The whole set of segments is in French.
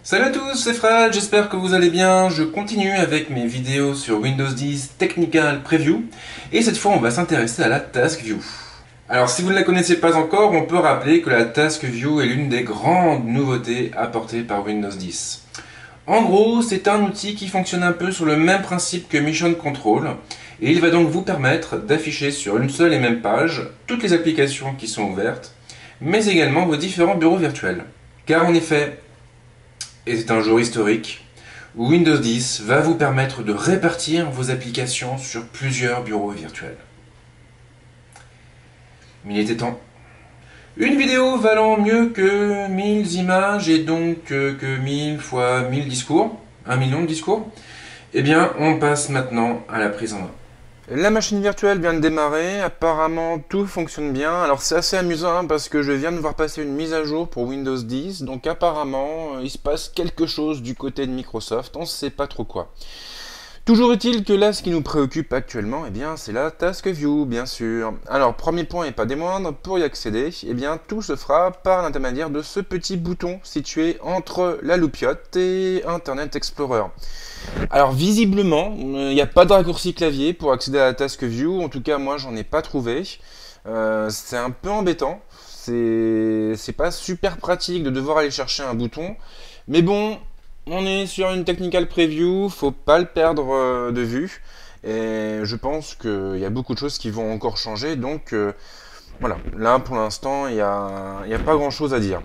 Salut à tous, c'est Fred, j'espère que vous allez bien. Je continue avec mes vidéos sur Windows 10 Technical Preview et cette fois on va s'intéresser à la Task View. Alors si vous ne la connaissez pas encore, on peut rappeler que la Task View est l'une des grandes nouveautés apportées par Windows 10. En gros, c'est un outil qui fonctionne un peu sur le même principe que Mission Control et il va donc vous permettre d'afficher sur une seule et même page toutes les applications qui sont ouvertes, mais également vos différents bureaux virtuels. Car en effet, et c'est un jour historique, où Windows 10 va vous permettre de répartir vos applications sur plusieurs bureaux virtuels. Mais il était temps. Une vidéo valant mieux que 1000 images et donc que 1000 fois 1000 discours, 1 million de discours, eh bien on passe maintenant à la prise en main. La machine virtuelle vient de démarrer, apparemment tout fonctionne bien. Alors c'est assez amusant parce que je viens de voir passer une mise à jour pour Windows 10, donc apparemment il se passe quelque chose du côté de Microsoft, on ne sait pas trop quoi. Toujours est-il que là ce qui nous préoccupe actuellement, eh bien c'est la Task View bien sûr. Alors premier point et pas des moindres, pour y accéder, eh bien tout se fera par l'intermédiaire de ce petit bouton situé entre la loupiote et Internet Explorer. Alors visiblement, il n'y a pas de raccourci clavier pour accéder à la Task View, en tout cas moi j'en ai pas trouvé. C'est un peu embêtant, c'est pas super pratique de devoir aller chercher un bouton, mais bon, on est sur une technical preview, faut pas le perdre de vue, et je pense qu'il y a beaucoup de choses qui vont encore changer, donc voilà, là pour l'instant il n'y a pas grand chose à dire.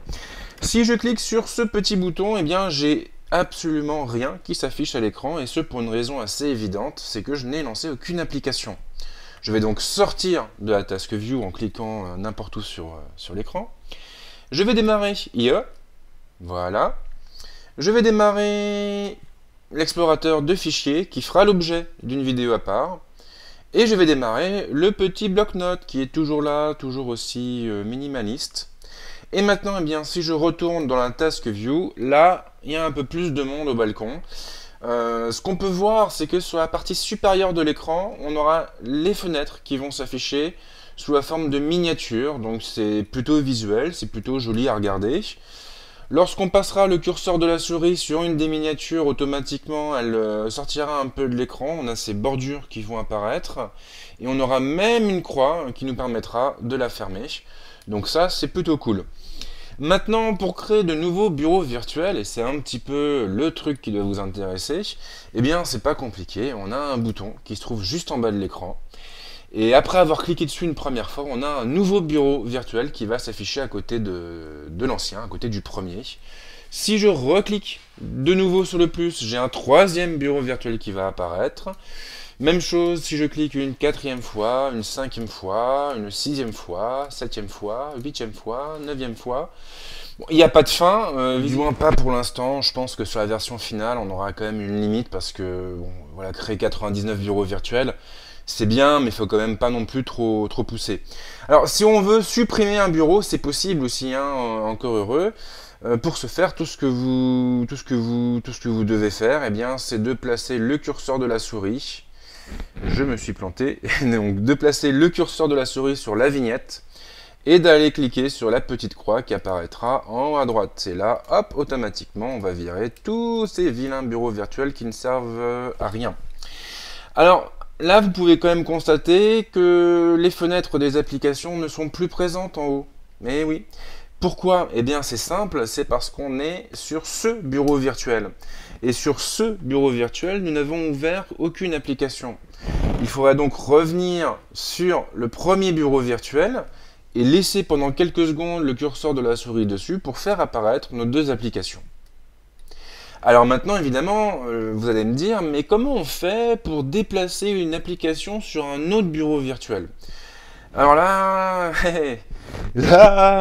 Si je clique sur ce petit bouton, eh bien j'ai absolument rien qui s'affiche à l'écran, et ce pour une raison assez évidente, c'est que je n'ai lancé aucune application. Je vais donc sortir de la Task View en cliquant n'importe où sur l'écran. Je vais démarrer IE, voilà. Je vais démarrer l'explorateur de fichiers qui fera l'objet d'une vidéo à part. Et je vais démarrer le petit bloc-notes qui est toujours là, toujours aussi minimaliste. Et maintenant, eh bien, si je retourne dans la Task View, là, il y a un peu plus de monde au balcon. Ce qu'on peut voir, c'est que sur la partie supérieure de l'écran, on aura les fenêtres qui vont s'afficher sous la forme de miniatures. Donc c'est plutôt visuel, c'est plutôt joli à regarder. Lorsqu'on passera le curseur de la souris sur une des miniatures, automatiquement elle sortira un peu de l'écran, on a ces bordures qui vont apparaître, et on aura même une croix qui nous permettra de la fermer. Donc ça, c'est plutôt cool. Maintenant, pour créer de nouveaux bureaux virtuels, et c'est un petit peu le truc qui doit vous intéresser, eh bien c'est pas compliqué, on a un bouton qui se trouve juste en bas de l'écran. Et après avoir cliqué dessus une première fois, on a un nouveau bureau virtuel qui va s'afficher à côté de l'ancien, à côté du premier. Si je reclique de nouveau sur le plus, j'ai un troisième bureau virtuel qui va apparaître. Même chose si je clique une quatrième fois, une cinquième fois, une sixième fois, septième fois, huitième fois, neuvième fois. Bon, il n'y a pas de fin, du moins pas pour l'instant. Je pense que sur la version finale, on aura quand même une limite parce que bon, voilà, créer 99 bureaux virtuels, c'est bien, mais il faut quand même pas non plus trop pousser. Alors, si on veut supprimer un bureau, c'est possible aussi, hein, encore heureux. Pour ce faire, tout ce que vous devez faire, eh bien, c'est de placer le curseur de la souris. Je me suis planté. Donc, de placer le curseur de la souris sur la vignette et d'aller cliquer sur la petite croix qui apparaîtra en haut à droite. Et là, hop, automatiquement, on va virer tous ces vilains bureaux virtuels qui ne servent à rien. Alors, là, vous pouvez quand même constater que les fenêtres des applications ne sont plus présentes en haut. Mais oui. Pourquoi? Eh bien, c'est simple, c'est parce qu'on est sur ce bureau virtuel. Et sur ce bureau virtuel, nous n'avons ouvert aucune application. Il faudra donc revenir sur le premier bureau virtuel et laisser pendant quelques secondes le curseur de la souris dessus pour faire apparaître nos deux applications. Alors maintenant, évidemment, vous allez me dire, mais comment on fait pour déplacer une application sur un autre bureau virtuel? Alors là,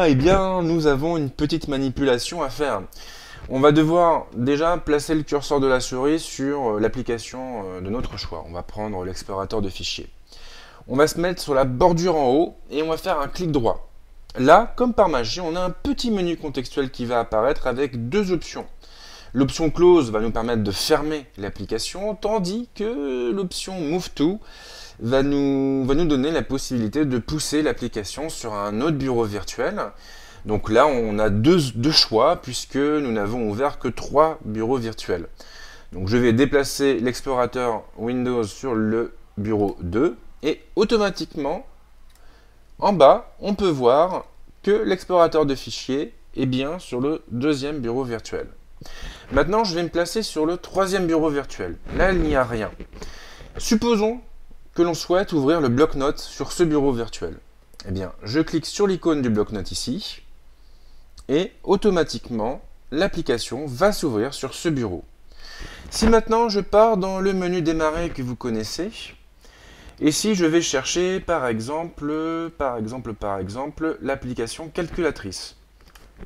eh bien, nous avons une petite manipulation à faire. On va devoir déjà placer le curseur de la souris sur l'application de notre choix. On va prendre l'explorateur de fichiers. On va se mettre sur la bordure en haut et on va faire un clic droit. Là, comme par magie, on a un petit menu contextuel qui va apparaître avec deux options. L'option Close va nous permettre de fermer l'application, tandis que l'option Move To va nous donner la possibilité de pousser l'application sur un autre bureau virtuel. Donc là, on a deux choix puisque nous n'avons ouvert que 3 bureaux virtuels. Donc je vais déplacer l'explorateur Windows sur le bureau 2 et automatiquement, en bas, on peut voir que l'explorateur de fichiers est bien sur le 2e bureau virtuel. Maintenant, je vais me placer sur le 3e bureau virtuel. Là, il n'y a rien. Supposons que l'on souhaite ouvrir le bloc-notes sur ce bureau virtuel. Eh bien, je clique sur l'icône du bloc-notes ici, et automatiquement, l'application va s'ouvrir sur ce bureau. Si maintenant je pars dans le menu démarrer que vous connaissez, et si je vais chercher par exemple l'application calculatrice,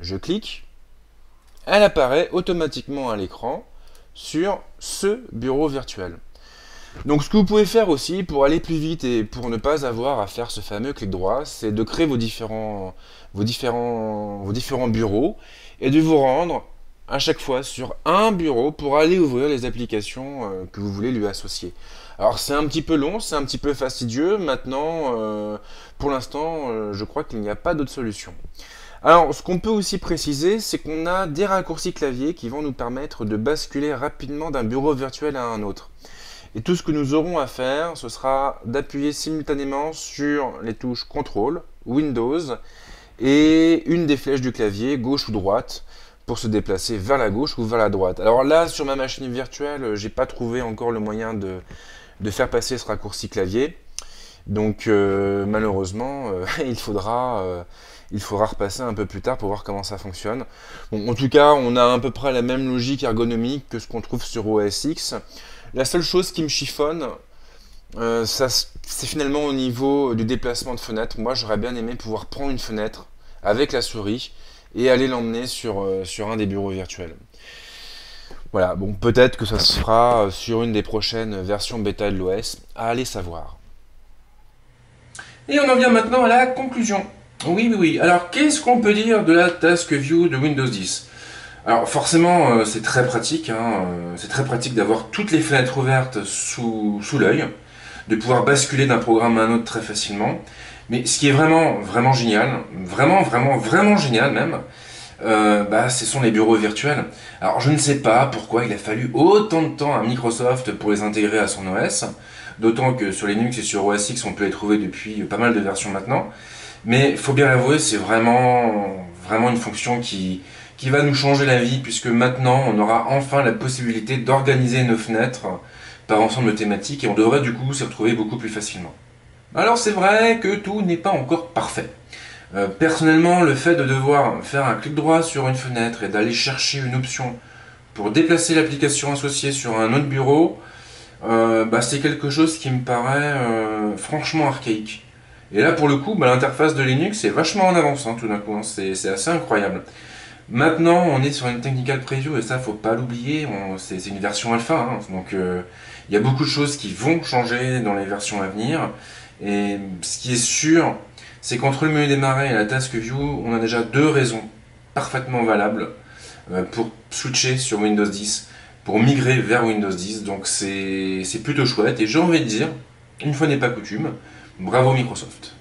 je clique, elle apparaît automatiquement à l'écran sur ce bureau virtuel. Donc ce que vous pouvez faire aussi pour aller plus vite et pour ne pas avoir à faire ce fameux clic droit, c'est de créer vos différents bureaux et de vous rendre à chaque fois sur un bureau pour aller ouvrir les applications que vous voulez lui associer. Alors c'est un petit peu long, c'est un petit peu fastidieux, maintenant pour l'instant je crois qu'il n'y a pas d'autre solution. Alors ce qu'on peut aussi préciser, c'est qu'on a des raccourcis clavier qui vont nous permettre de basculer rapidement d'un bureau virtuel à un autre. Et tout ce que nous aurons à faire, ce sera d'appuyer simultanément sur les touches CTRL, Windows et une des flèches du clavier, gauche ou droite, pour se déplacer vers la gauche ou vers la droite. Alors là, sur ma machine virtuelle, j'ai pas trouvé encore le moyen de faire passer ce raccourci clavier. Donc malheureusement, il faudra repasser un peu plus tard pour voir comment ça fonctionne. Bon, en tout cas, on a à peu près la même logique ergonomique que ce qu'on trouve sur OS X. La seule chose qui me chiffonne, c'est finalement au niveau du déplacement de fenêtre. Moi, j'aurais bien aimé pouvoir prendre une fenêtre avec la souris et aller l'emmener sur un des bureaux virtuels. Voilà, bon, peut-être que ça se fera sur une des prochaines versions bêta de l'OS, à aller savoir. Et on en vient maintenant à la conclusion. Oui. Alors, qu'est-ce qu'on peut dire de la Task View de Windows 10 ? Alors forcément, c'est très pratique, c'est très pratique d'avoir toutes les fenêtres ouvertes sous l'œil, de pouvoir basculer d'un programme à un autre très facilement. Mais ce qui est vraiment génial, vraiment génial même, ce sont les bureaux virtuels. Alors je ne sais pas pourquoi il a fallu autant de temps à Microsoft pour les intégrer à son OS, d'autant que sur Linux et sur OS X on peut les trouver depuis pas mal de versions maintenant. Mais il faut bien l'avouer, c'est vraiment une fonction qui va nous changer la vie, puisque maintenant on aura enfin la possibilité d'organiser nos fenêtres par ensemble thématique et on devrait du coup s'y retrouver beaucoup plus facilement. Alors c'est vrai que tout n'est pas encore parfait. Personnellement, le fait de devoir faire un clic droit sur une fenêtre et d'aller chercher une option pour déplacer l'application associée sur un autre bureau, c'est quelque chose qui me paraît franchement archaïque. Et là pour le coup, l'interface de Linux est vachement en avance tout d'un coup, c'est assez incroyable. Maintenant, on est sur une technical preview et ça, faut pas l'oublier. C'est une version alpha, donc il y a beaucoup de choses qui vont changer dans les versions à venir. Et ce qui est sûr, c'est qu'entre le menu démarrer et la task view, on a déjà 2 raisons parfaitement valables pour switcher sur Windows 10, pour migrer vers Windows 10. Donc c'est plutôt chouette. Et j'ai envie de dire, une fois n'est pas coutume, bravo Microsoft.